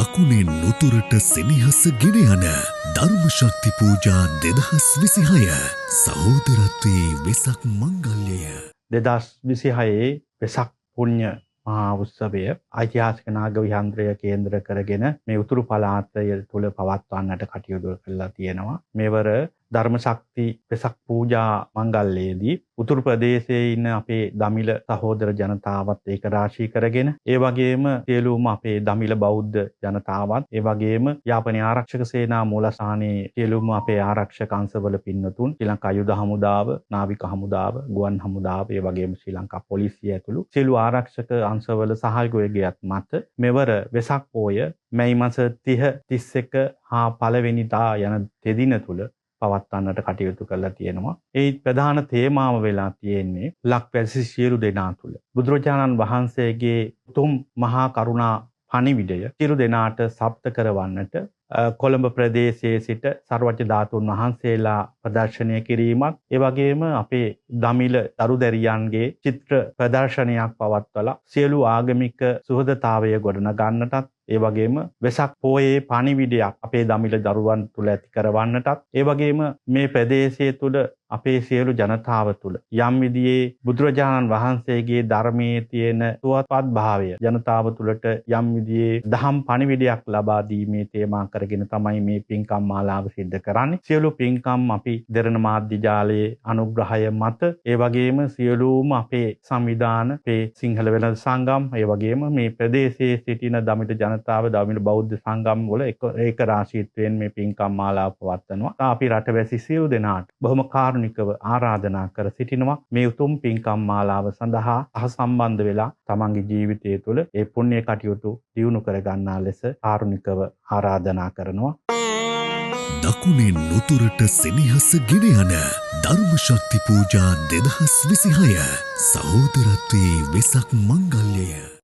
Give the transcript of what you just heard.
දකුණේ නුතුරට සෙනෙහස ගෙන යන ධර්ම ශක්ති පූජා 2026 සහෝදරත්වයේ වෙසක් මංගල්‍යය 2026 වෙසක් පුණ්‍ය මහා උත්සවය ඓතිහාසික නාග විහාරය කේන්ද්‍ර කරගෙන මේ උතුරු පළාතය තුළ පවත්වන්නට කටයුතු කරලා තියෙනවා. මෙවර ධර්ම ශක්ති වෙසක් පූජා මංගල්‍යයේදී උතුරු ප්‍රදේශයේ ඉන්න අපේ දමිළ සහෝදර ජනතාවත් ඒක රාශී කරගෙන ඒ වගේම සියලුම අපේ දමිළ බෞද්ධ ජනතාවත් ඒ වගේම යාපනයේ ආරක්ෂක සේනා මූලස්ථානයේ සියලුම අපේ ආරක්ෂක අංශවල පින්නතුන් ශ්‍රී ලංකා යුද හමුදාව, නාවික හමුදාව, ගුවන් හමුදාව, ඒ වගේම ශ්‍රී ලංකා පොලිසිය ඇතුළු සියලු ආරක්ෂක අංශවල සහයෝගයත් මත මෙවර වෙසක් පෝය මැයි මාස 30, 31 හා පළවෙනිදා යන දෙදින තුල පවත්වන්නට කටයුතු කරලා තියෙනවා. ඒ ප්‍රධාන තේමාව වෙලා තියෙන්නේ ලක්වැසි සියලු දෙනා තුළ බුදුරජාණන් වහන්සේගේ උතුම් මහා කරුණා පණිවිඩය සියලු දෙනාට සප්ත කරවන්නට කොළඹ ප්‍රදේශයේ සිට සර්වජ්‍ය ධාතුන් වහන්සේලා ප්‍රදර්ශනය කිරීමක්, ඒ වගේම අපේ දමිළ දරුදැරියන්ගේ චිත්‍ර ප්‍රදර්ශනයක් පවත්වලා සියලු ආගමික සුහදතාවය ගොඩනගන්නටත්, ඒ වගේම වෙසක් පෝයේ පණිවිඩයක් අපේ දමිළ දරුවන් තුළ ඇති කරවන්නටත්, ඒ වගේම මේ ප්‍රදේශයේ තුළ අපේ සියලු ජනතාව තුළ යම් විදිහේ බුදුරජාණන් වහන්සේගේ ධර්මයේ තියෙන සුවපත් භාවය ජනතාව තුළට යම් විදිහේ දහම් පණිවිඩයක් ලබා දීමේ තේමා කරගෙන තමයි මේ පින්කම් මාලාව සිද්ධ කරන්නේ. සියලු පින්කම් අපි දෙරණ මාධ්‍ය ජාලයේ අනුග්‍රහය මත, ඒ වගේම සියලුම අපේ සංවිධාන, අපේ සිංහල වෙළඳ සංගම්, ඒ වගේම මේ ප්‍රදේශයේ සිටින දමිළ ජනතාව, දමිළ බෞද්ධ සංගම් වල ඒක රාශීත්වයෙන් මේ පින්කම් මාලාව පවත්වනවා. අපි රටවැසි සියලු දෙනාට බොහොම කාරුණිකව ආරාධනා කර සිටිනවා මේ උතුම් පින්කම් මාලාව සඳහා සහසම්බන්ධ වෙලා තමන්ගේ ජීවිතය තුළ ඒ පුණ්‍ය කටයුතු දියුණු කර ගන්නා ලෙස කාරුණිකව ආරාධනා කරනවා. දකුණේ නුතුරට සෙනෙහස ගෙන යන ධර්ම ශක්ති පූජා 2026 සහෝදරත්වයේ වෙසක් මංගල්‍යය